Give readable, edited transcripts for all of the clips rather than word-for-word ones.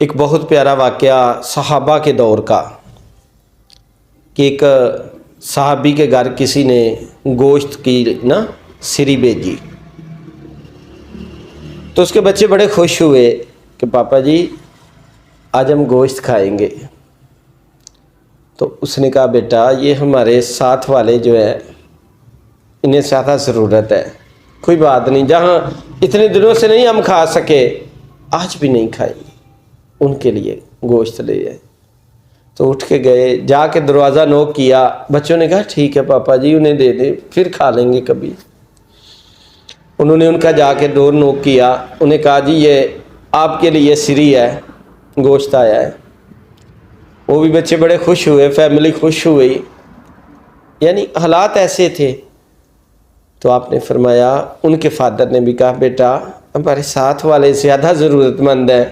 ایک بہت پیارا واقعہ صحابہ کے دور کا کہ ایک صحابی کے گھر کسی نے گوشت کی سری بھیجی، تو اس کے بچے بڑے خوش ہوئے کہ پاپا جی آج ہم گوشت کھائیں گے۔ تو اس نے کہا بیٹا یہ ہمارے ساتھ والے جو ہیں انہیں زیادہ ضرورت ہے، کوئی بات نہیں، جہاں اتنے دنوں سے نہیں ہم کھا سکے آج بھی نہیں کھائیں گے، ان کے لیے گوشت لے آئے۔ تو اٹھ کے گئے، جا کے دروازہ نوک کیا، بچوں نے کہا ٹھیک ہے پاپا جی انہیں دے دیں پھر کھا لیں گے کبھی۔ انہوں نے ان کا جا کے ڈور نوک کیا، انہیں کہا جی یہ آپ کے لیے سری ہے، گوشت آیا ہے۔ وہ بھی بچے بڑے خوش ہوئے، فیملی خوش ہوئی، یعنی حالات ایسے تھے۔ تو آپ نے فرمایا، ان کے فادر نے بھی کہا بیٹا ہمارے ساتھ والے زیادہ ضرورت مند ہیں،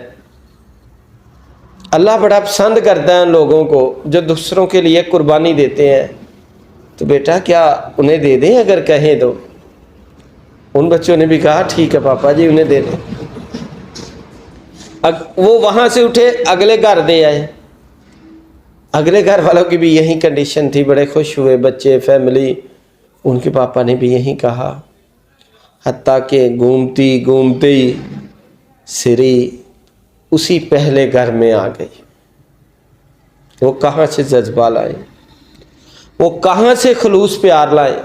اللہ بڑا پسند کرتا ہے ان لوگوں کو جو دوسروں کے لیے قربانی دیتے ہیں، تو بیٹا کیا انہیں دے دیں اگر کہیں تو؟ ان بچوں نے بھی کہا ٹھیک ہے پاپا جی انہیں دے دیں۔ وہ وہاں سے اٹھے اگلے گھر دے آئے، اگلے گھر والوں کی بھی یہی کنڈیشن تھی، بڑے خوش ہوئے بچے فیملی، ان کے پاپا نے بھی یہی کہا، حتیٰ کہ گھومتی گھومتی سری اسی پہلے گھر میں آ گئی۔ وہ کہاں سے جذبہ لائے، وہ کہاں سے خلوص پیار لائے؟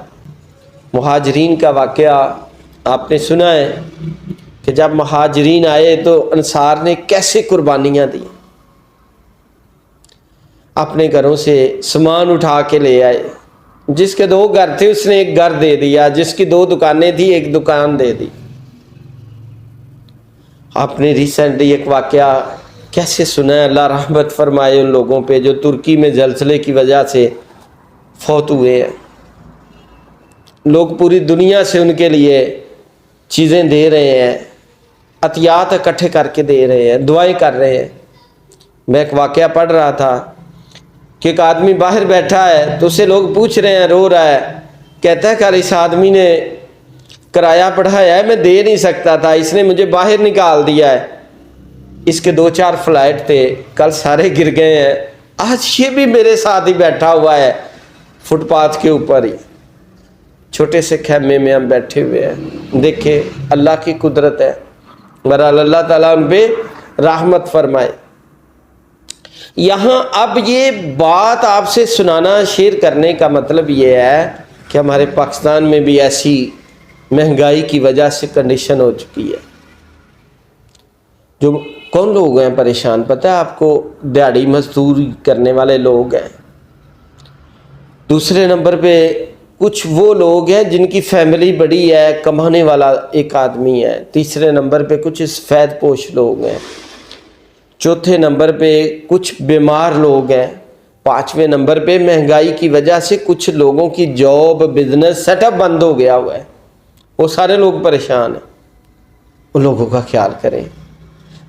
مہاجرین کا واقعہ آپ نے سنا ہے کہ جب مہاجرین آئے تو انصار نے کیسے قربانیاں دی، اپنے گھروں سے سامان اٹھا کے لے آئے، جس کے 2 گھر تھے اس نے 1 گھر دے دیا، جس کی 2 دکانیں تھی 1 دکان دے دی۔ آپ نے ریسنٹلی ایک واقعہ کیسے سنا ہے، اللہ رحمت فرمائے ان لوگوں پہ جو ترکی میں زلزلے کی وجہ سے فوت ہوئے ہیں۔ لوگ پوری دنیا سے ان کے لیے چیزیں دے رہے ہیں، عطیات اکٹھے کر کے دے رہے ہیں، دعائیں کر رہے ہیں۔ میں ایک واقعہ پڑھ رہا تھا کہ ایک آدمی باہر بیٹھا ہے تو اسے لوگ پوچھ رہے ہیں، رو رہا ہے، کہتا ہے کل اس آدمی نے کرایہ بڑھایا ہے، میں دے نہیں سکتا تھا، اس نے مجھے باہر نکال دیا ہے، اس کے 2-4 فلائٹ تھے کل سارے گر گئے ہیں، آج یہ بھی میرے ساتھ ہی بیٹھا ہوا ہے فٹ پاتھ کے اوپر ہی، چھوٹے سے خیمے میں ہم بیٹھے ہوئے ہیں۔ دیکھیں اللہ کی قدرت ہے، بہرحال اللہ تعالیٰ ان پہ رحمت فرمائے۔ یہاں اب یہ بات آپ سے سنانا، شیئر کرنے کا مطلب یہ ہے کہ ہمارے پاکستان میں بھی ایسی مہنگائی کی وجہ سے کنڈیشن ہو چکی ہے۔ جو کون لوگ ہیں پریشان پتہ ہے آپ کو؟ دیہڑی مزدوری کرنے والے لوگ ہیں۔ دوسرے نمبر پہ کچھ وہ لوگ ہیں جن کی فیملی بڑی ہے، کمانے والا ایک آدمی ہے۔ تیسرے نمبر پہ کچھ سفید پوش لوگ ہیں۔ چوتھے نمبر پہ کچھ بیمار لوگ ہیں۔ 5ویں نمبر پہ مہنگائی کی وجہ سے کچھ لوگوں کی جاب، بزنس، سیٹ اپ بند ہو گیا ہوا ہے، وہ سارے لوگ پریشان ہیں۔ ان لوگوں کا خیال کریں۔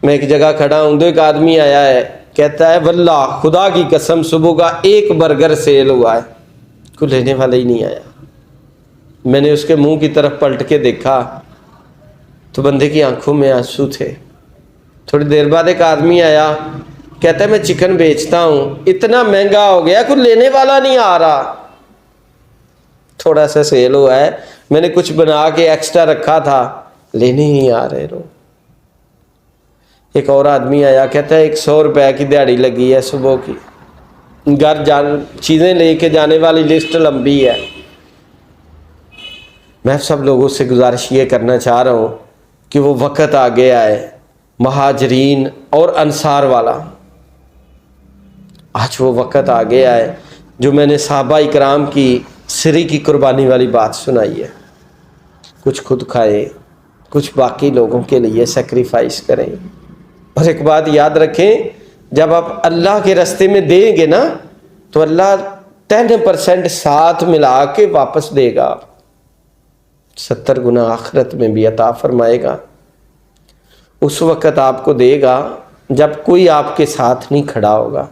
میں ایک جگہ کھڑا ہوں تو ایک آدمی آیا ہے، کہتا ہے واللہ خدا کی قسم صبح کا 1 برگر سیل ہوا ہے، کوئی لینے والا ہی نہیں آیا۔ میں نے اس کے منہ کی طرف پلٹ کے دیکھا تو بندے کی آنکھوں میں آنسو تھے۔ تھوڑی دیر بعد ایک آدمی آیا، کہتا ہے میں چکن بیچتا ہوں، اتنا مہنگا ہو گیا کوئی لینے والا نہیں آ رہا، تھوڑا سا سیل ہوا ہے، میں نے کچھ بنا کے ایکسٹرا رکھا تھا، لینے ہی نہیں آ رہے لوگ۔ ایک اور آدمی آیا، کہتا ہے 100 روپے کی دیہڑی لگی ہے صبح کی، گھر چیزیں لے کے جانے والی لسٹ لمبی ہے۔ میں سب لوگوں سے گزارش یہ کرنا چاہ رہا ہوں کہ وہ وقت آ گیا ہے مہاجرین اور انصار والا، آج وہ وقت آ گیا ہے جو میں نے صحابہ اکرام کی سری کی قربانی والی بات سنائی ہے۔ کچھ خود کھائیں، کچھ باقی لوگوں کے لیے سیکریفائس کریں۔ اور ایک بات یاد رکھیں، جب آپ اللہ کے راستے میں دیں گے نا تو اللہ 10% ساتھ ملا کے واپس دے گا، 70 گنا آخرت میں بھی عطا فرمائے گا۔ اس وقت آپ کو دے گا جب کوئی آپ کے ساتھ نہیں کھڑا ہوگا۔